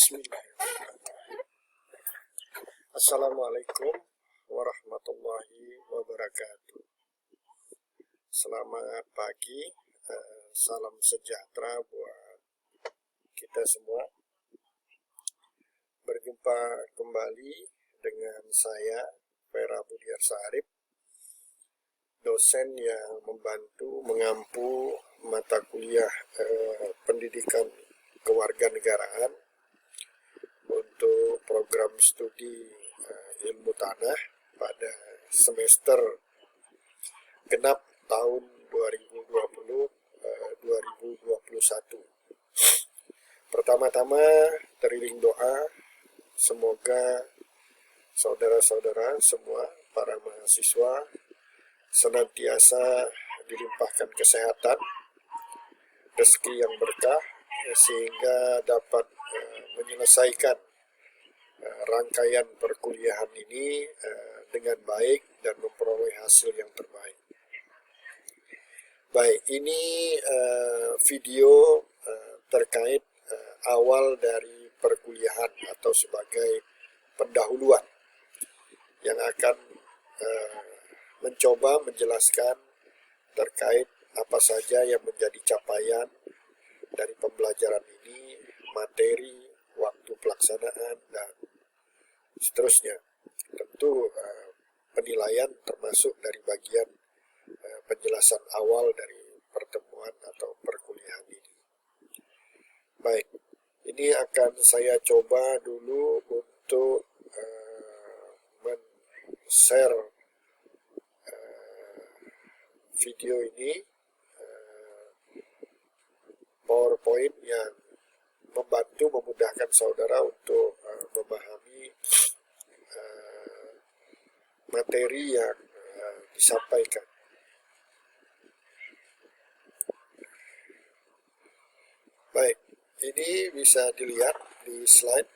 Bismillahirrahmanirrahim. Assalamualaikum warahmatullahi wabarakatuh. Selamat pagi, salam sejahtera buat kita semua. Berjumpa kembali dengan saya, Vera Budiarsa Arif, dosen yang membantu mengampu mata kuliah pendidikan kewarganegaraan untuk program studi ilmu tanah pada semester genap tahun 2020-2021. Pertama-tama teriring doa, semoga saudara-saudara semua, para mahasiswa, senantiasa dilimpahkan kesehatan, rezeki yang berkah, sehingga dapat menyelesaikan rangkaian perkuliahan ini dengan baik dan memperoleh hasil yang terbaik. Baik, ini video terkait awal dari perkuliahan atau sebagai pendahuluan yang akan mencoba menjelaskan terkait apa saja yang menjadi capaian dari pembelajaran ini, materi, waktu pelaksanaan, dan seterusnya. Tentu penilaian termasuk dari bagian penjelasan awal dari pertemuan atau perkuliahan ini. Baik, ini akan saya coba dulu untuk men-share video ini, PowerPoint yang membantu memudahkan saudara untuk memahami materi yang disampaikan. Baik, ini bisa dilihat di slide.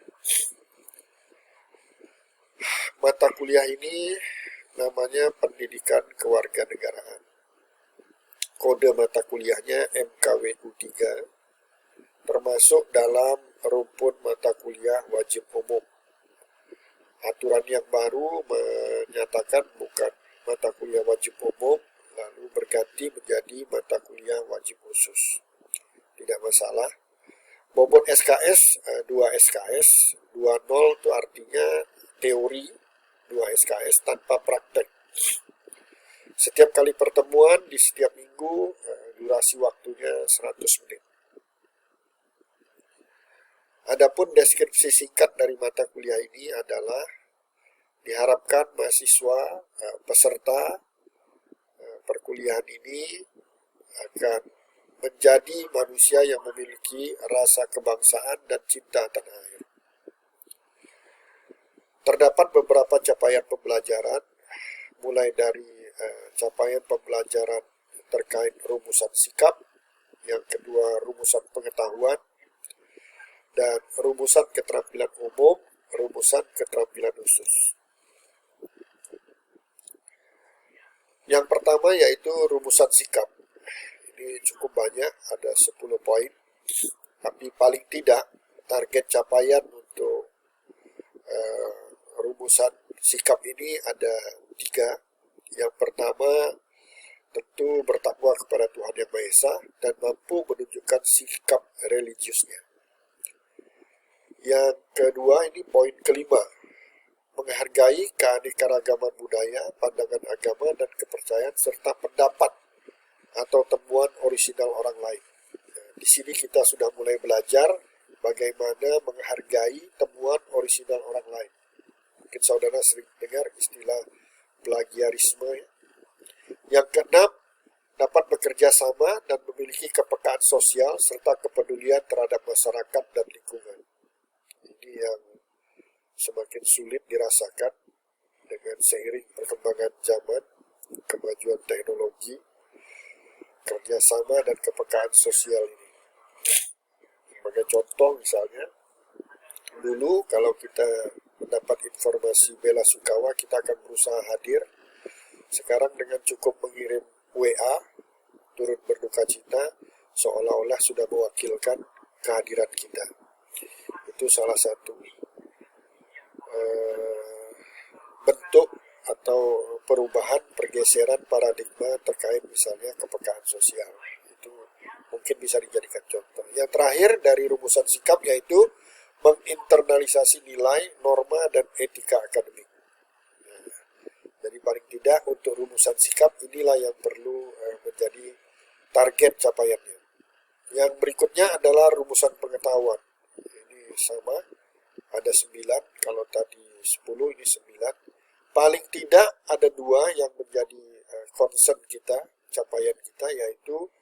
Mata kuliah ini namanya Pendidikan Kewarganegaraan. Kode mata kuliahnya MKWU 3, termasuk dalam rumpun mata kuliah wajib umum. Aturan yang baru menyatakan bukan mata kuliah wajib umum, lalu berganti menjadi mata kuliah wajib khusus. Tidak masalah. Bobot SKS, 2 SKS, 20 itu artinya teori, 2 SKS tanpa praktek. Setiap kali pertemuan di setiap minggu, durasi waktunya 100 menit. Adapun deskripsi singkat dari mata kuliah ini adalah diharapkan mahasiswa peserta perkuliahan ini akan menjadi manusia yang memiliki rasa kebangsaan dan cinta tanah air. Terdapat beberapa capaian pembelajaran, mulai dari capaian pembelajaran terkait rumusan sikap, yang kedua rumusan pengetahuan, dan rumusan keterampilan umum, rumusan keterampilan khusus. Yang pertama yaitu rumusan sikap. Ini cukup banyak, ada 10 poin, tapi paling tidak target capaian untuk rumusan sikap ini ada 3. Yang pertama, tentu bertakwa kepada Tuhan Yang Maha Esa dan mampu menunjukkan sikap religiusnya. Yang kedua, ini poin kelima, menghargai keanekaragaman budaya, pandangan agama, dan kepercayaan, serta pendapat atau temuan orisinal orang lain. Di sini kita sudah mulai belajar bagaimana menghargai temuan orisinal orang lain. Mungkin saudara sering dengar istilah plagiarisme. Yang keenam, dapat bekerja sama dan memiliki kepekaan sosial serta kepedulian terhadap masyarakat dan lingkungan. Ini yang semakin sulit dirasakan dengan seiring perkembangan zaman, kemajuan teknologi, kerjasama dan kepekaan sosial ini. Sebagai contoh misalnya, dulu kalau kita mendapat informasi bela sungkawa, kita akan berusaha hadir. Sekarang dengan cukup mengirim WA, turut berduka cita, seolah-olah sudah mewakilkan kehadiran kita. itu salah satu bentuk atau perubahan pergeseran paradigma terkait misalnya kepekaan sosial. Itu mungkin bisa dijadikan contoh. Yang terakhir dari rumusan sikap yaitu menginternalisasi nilai, norma, dan etika akademik. Jadi paling tidak untuk rumusan sikap inilah yang perlu menjadi target capaiannya. Yang berikutnya adalah rumusan pengetahuan. Ini sama, ada 9, kalau tadi 10 ini 9. Paling tidak ada 2 yang menjadi concern kita, capaian kita, yaitu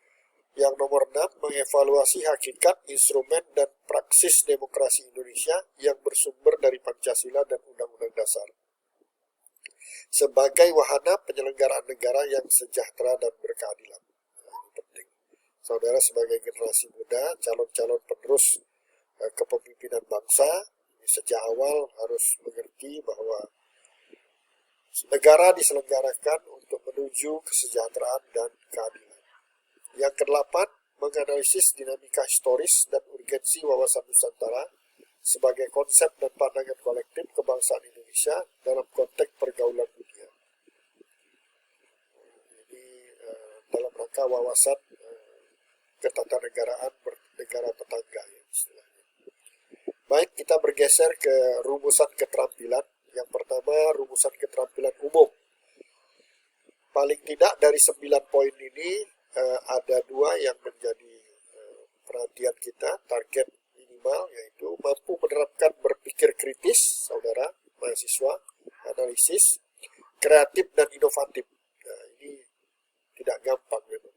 yang nomor 6, mengevaluasi hakikat, instrumen, dan praksis demokrasi Indonesia yang bersumber dari Pancasila dan Undang-Undang Dasar sebagai wahana penyelenggaraan negara yang sejahtera dan berkeadilan. Ini penting. Saudara sebagai generasi muda, calon-calon penerus kepemimpinan bangsa, sejak awal harus mengerti bahwa negara diselenggarakan untuk menuju kesejahteraan dan keadilan. Yang ke-8, menganalisis dinamika historis dan urgensi wawasan Nusantara sebagai konsep dan pandangan kolektif kebangsaan Indonesia dalam konteks pergaulan dunia. Ini dalam rangka wawasan ketatanegaraan bernegara tetangga, ya, istilahnya. Baik, kita bergeser ke rumusan keterampilan. Yang pertama, rumusan keterampilan umum. Paling tidak dari 9 poin ini ada 2 yang menjadi perhatian kita, target minimal, yaitu mampu menerapkan berpikir kritis, saudara, mahasiswa, analisis, kreatif dan inovatif. Nah, ini tidak gampang memang.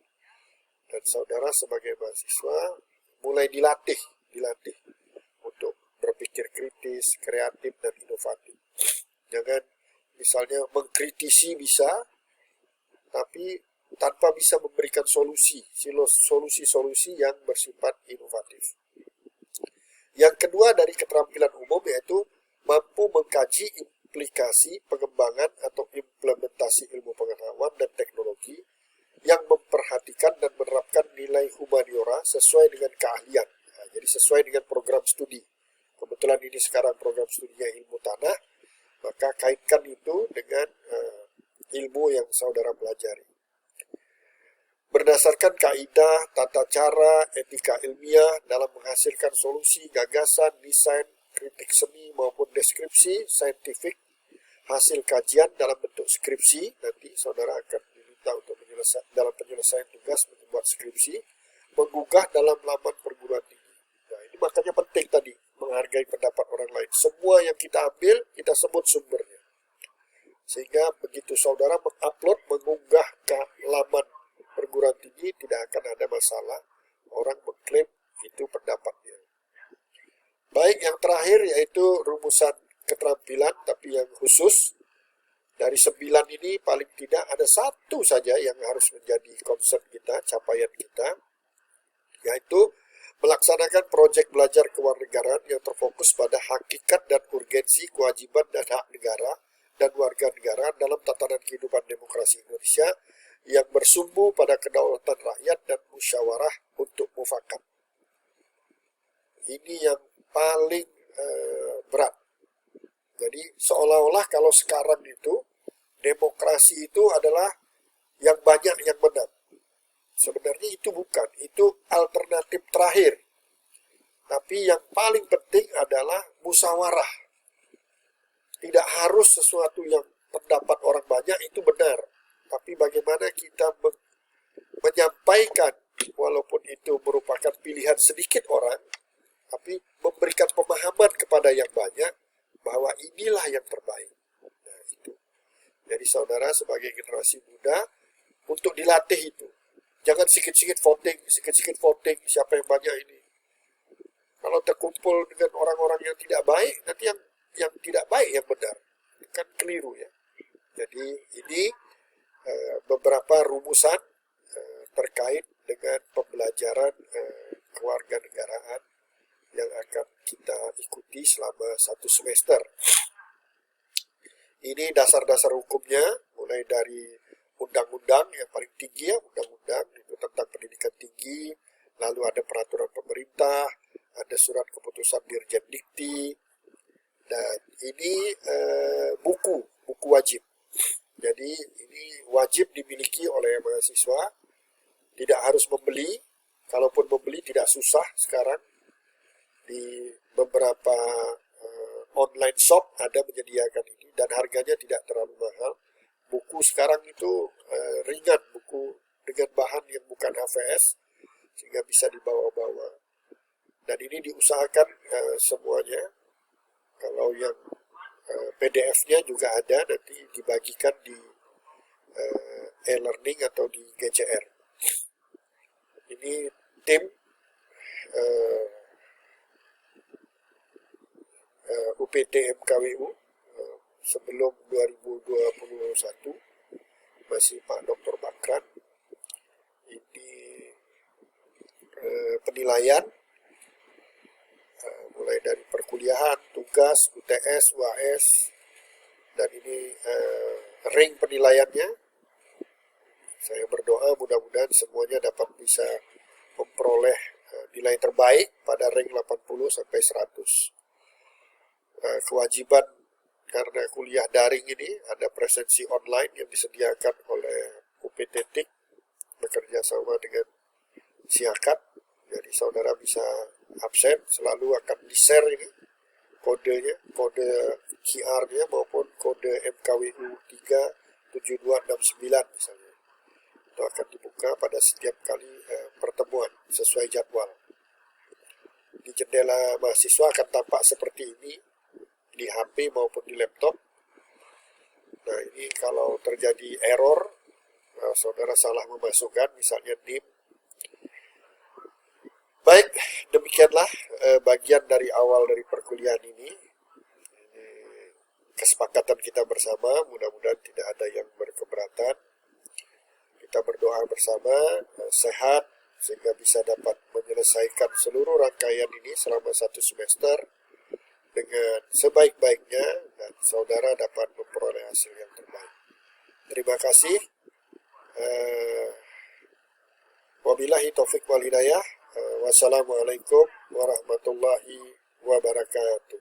Dan saudara sebagai mahasiswa mulai dilatih untuk berpikir kritis, kreatif dan inovatif. Jangan misalnya mengkritisi bisa, tapi tanpa bisa memberikan solusi-solusi yang bersifat inovatif. Yang kedua dari keterampilan umum yaitu mampu mengkaji implikasi pengembangan atau implementasi ilmu pengetahuan dan teknologi yang memperhatikan dan menerapkan nilai humaniora sesuai dengan keahlian. Nah, jadi sesuai dengan program studi. Kebetulan ini sekarang program studinya ilmu tanah, maka kaitkan itu dengan ilmu yang saudara pelajari. Berdasarkan kaidah, tata cara, etika ilmiah dalam menghasilkan solusi, gagasan, desain, kritik seni maupun deskripsi saintifik, hasil kajian dalam bentuk skripsi, nanti saudara akan diminta untuk dalam penyelesaian tugas membuat skripsi, menggugah dalam laman perguruan tinggi. Nah, ini makanya penting tadi, menghargai pendapat orang lain. Semua yang kita ambil, kita sebut sumbernya. Sehingga begitu saudara mengupload, mengunggah ke laman perguruan tinggi, tidak akan ada masalah orang mengklaim itu pendapatnya. Baik, yang terakhir yaitu rumusan keterampilan, tapi yang khusus. Dari 9 ini paling tidak ada 1 saja yang harus menjadi concern kita, capaian kita, yaitu melaksanakan proyek belajar kewarganegaraan yang terfokus pada hakikat dan urgensi kewajiban dan hak negara dan warga negara dalam tatanan kehidupan demokrasi Indonesia yang bersumbu pada kedaulatan rakyat dan musyawarah untuk mufakat. Ini yang paling berat. Jadi seolah-olah kalau sekarang itu demokrasi itu adalah yang banyak yang menang. Sebenarnya itu bukan, itu alternatif terakhir. Tapi yang paling penting adalah musyawarah. Tidak harus sesuatu yang pendapat orang banyak itu benar. Tapi bagaimana kita menyampaikan, walaupun itu merupakan pilihan sedikit orang, tapi memberikan pemahaman kepada yang banyak, bahwa inilah yang terbaik. Nah, itu. Jadi saudara sebagai generasi muda, untuk dilatih itu. Jangan sikit-sikit voting, siapa yang banyak ini. Kalau terkumpul dengan orang-orang yang tidak baik, nanti yang tidak baik yang benar. Kan keliru ya. Jadi ini beberapa rumusan terkait dengan pembelajaran kewarganegaraan yang akan kita ikuti selama 1 semester. Ini dasar-dasar hukumnya, mulai dari undang-undang yang paling tinggi ya, undang-undang itu tentang pendidikan tinggi, lalu ada peraturan pemerintah, ada ada surat keputusan Dirjen Dikti, dan ini buku wajib. Jadi ini wajib dimiliki oleh mahasiswa, tidak harus membeli. Kalaupun membeli tidak susah sekarang. Di beberapa online shop ada menyediakan ini dan harganya tidak terlalu mahal. Buku sekarang itu ringan, buku dengan bahan yang bukan HVS, sehingga bisa dibawa-bawa. Dan ini diusahakan semuanya. Kalau yang PDF-nya juga ada, nanti dibagikan di e-learning atau di GCR. Ini tim UPT MKWU sebelum 2021, masih Pak Dr. Bakran. Ini penilaian mulai dari perkuliahan, tugas, UTS, UAS, dan ini ring penilaiannya. Saya berdoa mudah-mudahan semuanya dapat bisa memperoleh nilai terbaik pada ring 80 sampai 100. Kewajiban karena kuliah daring ini ada presensi online yang disediakan oleh UPT-TIK bekerja sama dengan Siakat. Jadi saudara bisa absen, selalu akan di-share ini kodenya, kode QR-nya maupun kode MKWU 37269 misalnya. Itu akan dibuka pada setiap kali pertemuan sesuai jadwal. Di jendela mahasiswa akan tampak seperti ini di HP maupun di laptop. Nah, ini kalau terjadi error, saudara salah memasukkan misalnya NIM. Baik, demikianlah bagian dari awal dari perkuliahan ini. Ini kesepakatan kita bersama, mudah-mudahan tidak ada yang berkeberatan. Kita berdoa bersama, sehat, sehingga bisa dapat menyelesaikan seluruh rangkaian ini selama 1 semester dengan sebaik-baiknya, dan saudara dapat memperoleh hasil yang terbaik. Terima kasih. Wabillahi taufik wal hidayah. Wassalamualaikum warahmatullahi wabarakatuh.